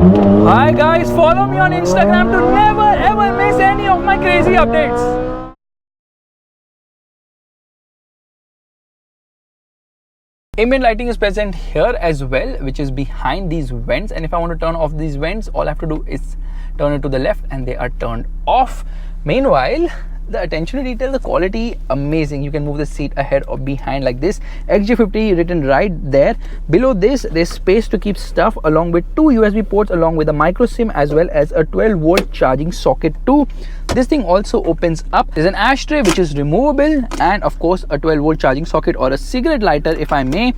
Hi guys, follow me on Instagram to never ever miss any of my crazy updates. Ambient lighting is present here as well, which is behind these vents, and if I want to turn off these vents, all I have to do is turn it to the left and they are turned off. Meanwhile, the attention to detail, the quality, amazing. You can move the seat ahead or behind like this. XG50 written right there. Below this, there's space to keep stuff along with two USB ports along with a micro SIM as well as a 12 volt charging socket too. This thing also opens up. There's an ashtray which is removable and of course a 12 volt charging socket or a cigarette lighter if I may.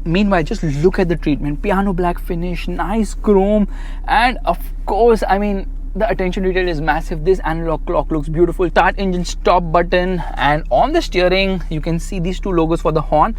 Meanwhile, just look at the treatment. Piano black finish, nice chrome, and of course, I mean, the attention to detail is massive. This analog clock looks beautiful. Start engine stop button, and on the steering you can see these two logos for the horn.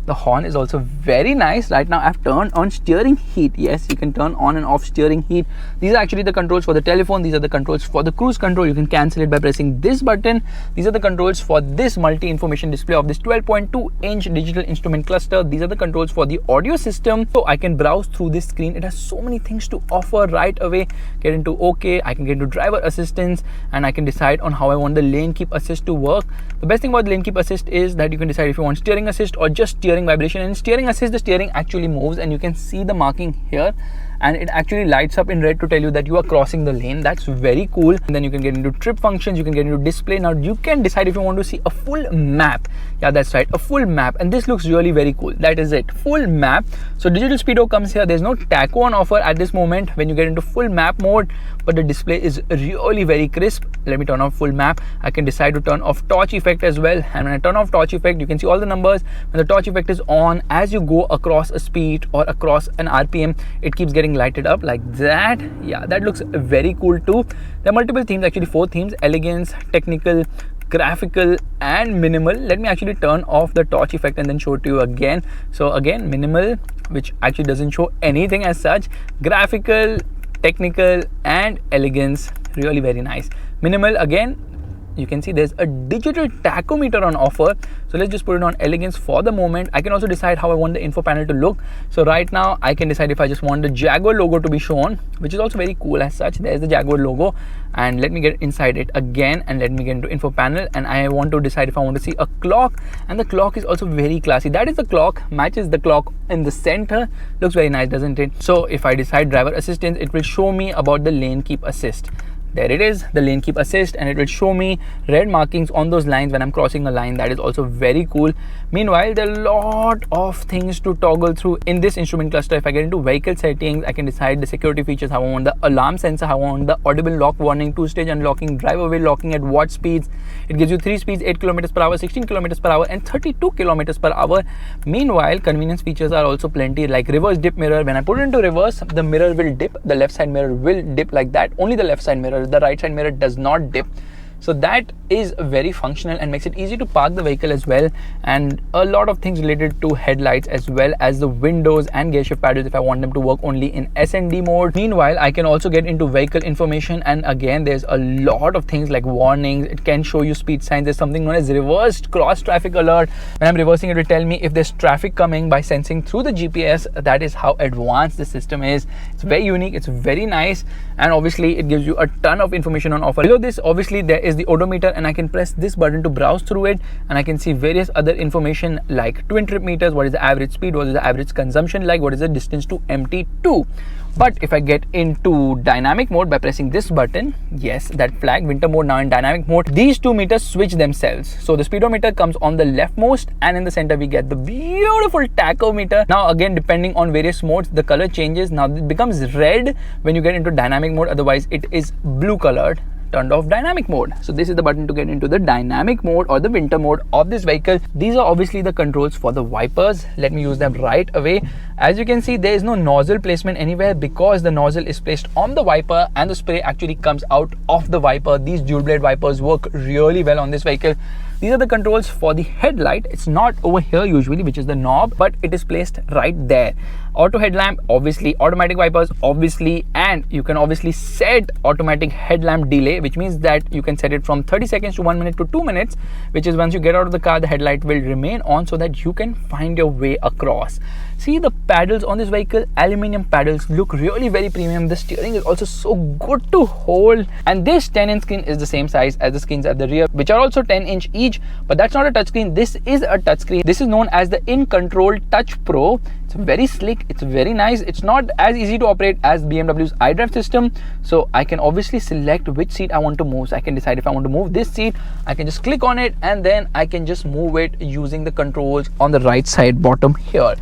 The horn is also very nice. Right now I've turned on steering heat. Yes, you can turn on and off steering heat. These are actually the controls for the telephone. These are the controls for the cruise control. You can cancel it by pressing this button. These are the controls for this multi-information display of this 12.2 inch digital instrument cluster. These are the controls for the audio system. So I can browse through this screen. It has so many things to offer right away. Get into OK, I can get into driver assistance, and I can decide on how I want the lane keep assist to work. The best thing about the lane keep assist is that you can decide if you want steering assist or just steering vibration. In steering assist, the steering actually moves and you can see the marking here, and it actually lights up in red to tell you that you are crossing the lane. That's very cool. And then you can get into trip functions, you can get into display. Now you can decide if you want to see a full map. Yeah, that's right, a full map, and this looks really very cool. That is it, full map. So digital speedo comes here. There's no tacho on offer at this moment when you get into full map mode, but the display is really very crisp. Let me turn off full map. I can decide to turn off torch effect as well, and when I turn off torch effect, you can see all the numbers. When the torch effect is on, as you go across a speed or across an RPM, it keeps getting lighted up like that. Yeah, that looks very cool too. There are multiple themes, actually 4 themes: elegance, technical, graphical, and minimal. Let me actually turn off the torch effect and then show it to you again. So again, minimal, which actually doesn't show anything as such. Graphical, technical, and elegance, really very nice. Minimal, again, you can see there's a digital tachometer on offer. So let's just put it on elegance for the moment. I can also decide how I want the info panel to look. So right now I can decide if I just want the Jaguar logo to be shown, which is also very cool as such. There's the Jaguar logo, and let me get inside it again and let me get into info panel, and I want to decide if I want to see a clock, and the clock is also very classy. That is the clock, matches the clock in the center. Looks very nice, doesn't it? So if I decide driver assistance, it will show me about the lane keep assist. There it is, the lane keep assist, and it will show me red markings on those lines when I'm crossing a line. That is also very cool. Meanwhile, there are a lot of things to toggle through in this instrument cluster. If I get into vehicle settings, I can decide the security features, how I want the alarm sensor, how I want the audible lock warning, 2-stage unlocking, driver wheel locking at what speeds. It gives you 3 speeds: 8 km per hour, 16 km per hour, and 32 km per hour. Meanwhile, convenience features are also plenty, like reverse dip mirror. When I put it into reverse, the mirror will dip, the left side mirror will dip like that. Only the left side mirror, the right side mirror does not dip. So that is very functional and makes it easy to park the vehicle as well, and a lot of things related to headlights as well as the windows and gear shift paddles if I want them to work only in S&D mode. Meanwhile, I can also get into vehicle information, and again there's a lot of things like warnings. It can show you speed signs. There's something known as reversed cross traffic alert. When I'm reversing, it will tell me if there's traffic coming by sensing through the GPS. That is how advanced the system is. It's very unique, it's very nice, and obviously it gives you a ton of information on offer. Below this, obviously there is the odometer, and I can press this button to browse through it, and I can see various other information like twin trip meters, what is the average speed, what is the average consumption like, what is the distance to empty to. But if I get into dynamic mode by pressing this button, yes, that flag, winter mode now in dynamic mode, these 2 meters switch themselves. So the speedometer comes on the leftmost, and in the center we get the beautiful tachometer. Now again, depending on various modes, the color changes. Now it becomes red when you get into dynamic mode, otherwise it is blue colored. Turned off dynamic mode. So this is the button to get into the dynamic mode or the winter mode of this vehicle. These are obviously the controls for the wipers. Let me use them right away. As you can see, there is no nozzle placement anywhere because the nozzle is placed on the wiper and the spray actually comes out of the wiper. These dual blade wipers work really well on this vehicle. These are the controls for the headlight. It's not over here usually, which is the knob, but it is placed right there. Auto headlamp, obviously, automatic wipers, obviously, and you can obviously set automatic headlamp delay, which means that you can set it from 30 seconds to 1 minute to 2 minutes, which is once you get out of the car, the headlight will remain on so that you can find your way across. See the paddles on this vehicle, aluminum paddles, look really very premium. The steering is also so good to hold, and this 10-inch screen is the same size as the screens at the rear, which are also 10-inch each, but that's not a touchscreen. This is a touchscreen. This is known as the InControl Touch Pro. It's very slick, it's very nice. It's not as easy to operate as BMW's iDrive system, so I can obviously select which seat I want to move. So I can decide if I want to move this seat, I can just click on it, and then I can just move it using the controls on the right side bottom here.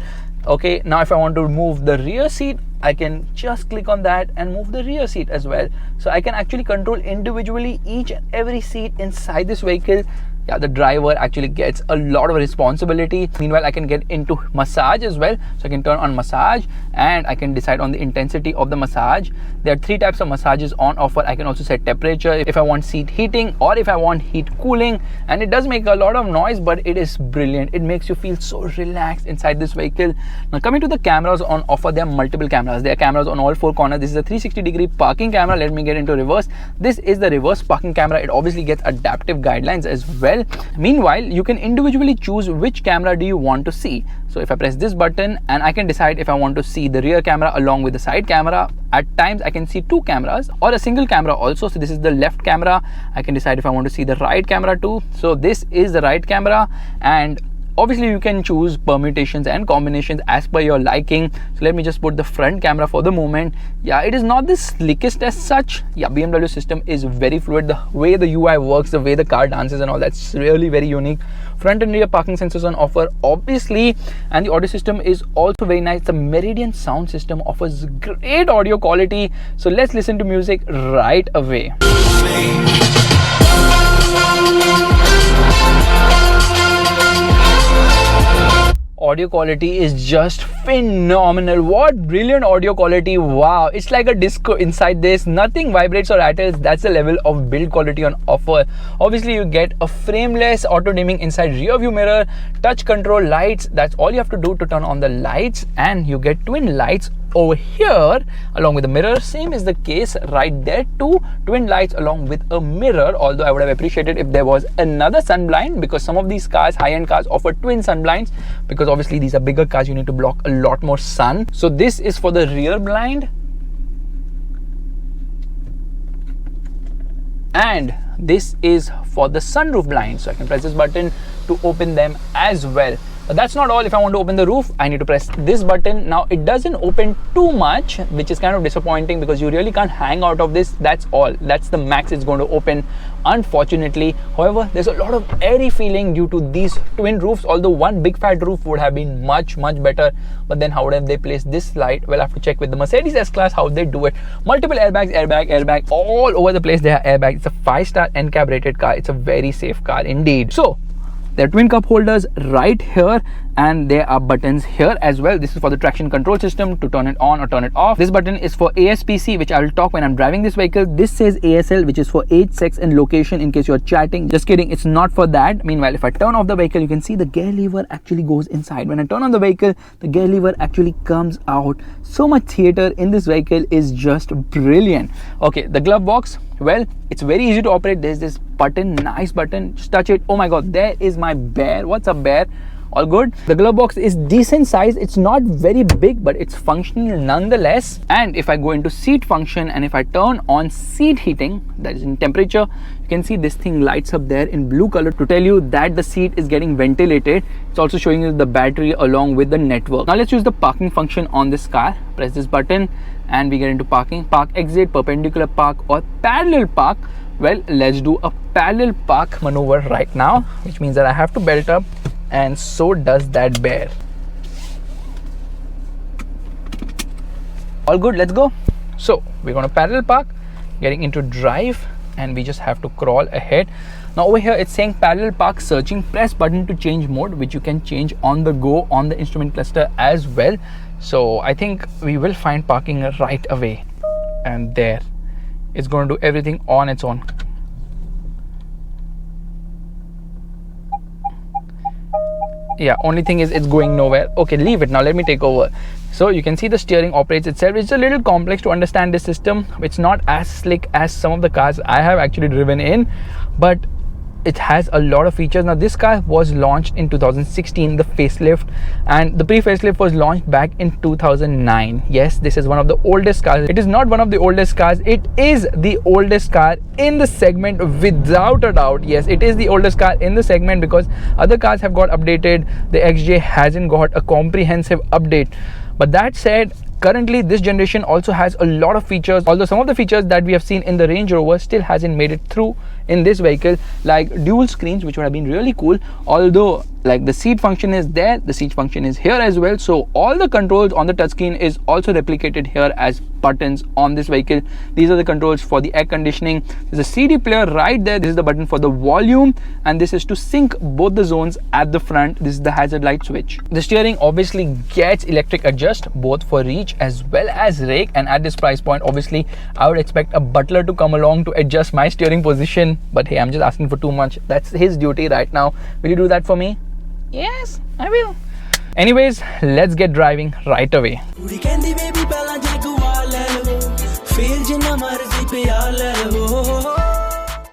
Okay, now if I want to move the rear seat, I can just click on that and move the rear seat as well. So I can actually control individually each and every seat inside this vehicle. Yeah, the driver actually gets a lot of responsibility. Meanwhile, I can get into massage as well. So I can turn on massage and I can decide on the intensity of the massage. There are 3 types of massages on offer. I can also set temperature if I want seat heating or if I want heat cooling. And it does make a lot of noise, but it is brilliant. It makes you feel so relaxed inside this vehicle. Now coming to the cameras on offer, there are multiple cameras. There are cameras on all 4 corners. This is a 360-degree parking camera. Let me get into reverse. This is the reverse parking camera. It obviously gets adaptive guidelines as well. Meanwhile, you can individually choose which camera do you want to see. So if I press this button, and I can decide if I want to see the rear camera along with the side camera. At times I can see 2 cameras or a single camera also. So this is the left camera. I can decide if I want to see the right camera too. So this is the right camera, and obviously you can choose permutations and combinations as per your liking. So let me just put the front camera for the moment. Yeah, it is not the slickest as such. Yeah, BMW system is very fluid. The way the UI works, the way the car dances and all, that's really very unique. Front and rear parking sensors on offer obviously, and the audio system is also very nice. The Meridian sound system offers great audio quality. So let's listen to music right away. Audio quality is just phenomenal. What brilliant audio quality. Wow, it's like a disco inside this. Nothing vibrates or rattles. That's the level of build quality on offer. Obviously you get a frameless auto dimming inside rear view mirror, touch control lights. That's all you have to do to turn on the lights, and you get twin lights over here along with the mirror. Same is the case right there too, twin lights along with a mirror, although I would have appreciated if there was another sun blind, because some of these cars, high-end cars, offer twin sun blinds, because obviously these are bigger cars, you need to block a lot more sun. So this is for the rear blind, and this is for the sunroof blind. So I can press this button to open them as well. But that's not all. If I want to open the roof, I need to press this button. Now it doesn't open too much, which is kind of disappointing because you really can't hang out of this. That's all. That's the max it's going to open, unfortunately. However, there's a lot of airy feeling due to these twin roofs, although one big fat roof would have been much better. But then how would have they placed this light? Well, I have to check with the Mercedes S-Class how they do it. Multiple airbags, airbag, all over the place. There are airbags. It's a 5-star NCAP rated car. It's a very safe car indeed. So there are twin cup holders right here, and there are buttons here as well. This is for the traction control system to turn it on or turn it off. This button is for ASPC, which I will talk when I'm driving this vehicle. This says ASL, which is for age, sex and location in case you're chatting. Just kidding, it's not for that. Meanwhile, if I turn off the vehicle, you can see the gear lever actually goes inside. When I turn on the vehicle, the gear lever actually comes out. So much theater in this vehicle is just brilliant. Okay, the glove box, well, it's very easy to operate. There's this button, nice button, just touch it. Oh my god, there is my bear. What's up, bear? All good. The glove box is decent size. It's not very big, but it's functional nonetheless. And if I go into seat function and if I turn on seat heating, that is in temperature, you can see this thing lights up there in blue color to tell you that the seat is getting ventilated. It's also showing you the battery along with the network. Now let's use the parking function on this car. Press this button and we get into parking. Park exit, perpendicular park or parallel park. Well, let's do a parallel park maneuver right now, which means that I have to belt up, and so does that bear. All good, let's go. So we're going to parallel park, getting into drive, and we just have to crawl ahead. Now over here it's saying parallel park searching. Press button to change mode, which you can change on the go on the instrument cluster as well. So I think we will find parking right away, and there it's going to do everything on its own. Yeah, only thing is it's going nowhere. Okay, leave it. Now let me take over. So you can see the steering operates itself. It's a little complex to understand this system. It's not as slick as some of the cars I have actually driven in, but it has a lot of features. Now this car was launched in 2016, the facelift, and the pre-facelift was launched back in 2009. Yes, this is one of the oldest cars. It is not one of the oldest cars, it is the oldest car in the segment without a doubt. Yes, it is the oldest car in the segment because other cars have got updated. The XJ hasn't got a comprehensive update. But that said, currently this generation also has a lot of features, although some of the features that we have seen in the Range Rover still hasn't made it through in this vehicle, like dual screens, which would have been really cool. Although like the seat function is there, the seat function is here as well, so all the controls on the touchscreen is also replicated here as buttons on this vehicle. These are the controls for the air conditioning. There's a CD player right there. This is the button for the volume, and this is to sync both the zones at the front. This is the hazard light switch. The steering obviously gets electric adjust both for reach as well as rake, and at this price point obviously I would expect a butler to come along to adjust my steering position, but hey, I'm just asking for too much. That's his duty right now. Will you do that for me? Yes, I will. Anyways, let's get driving right away.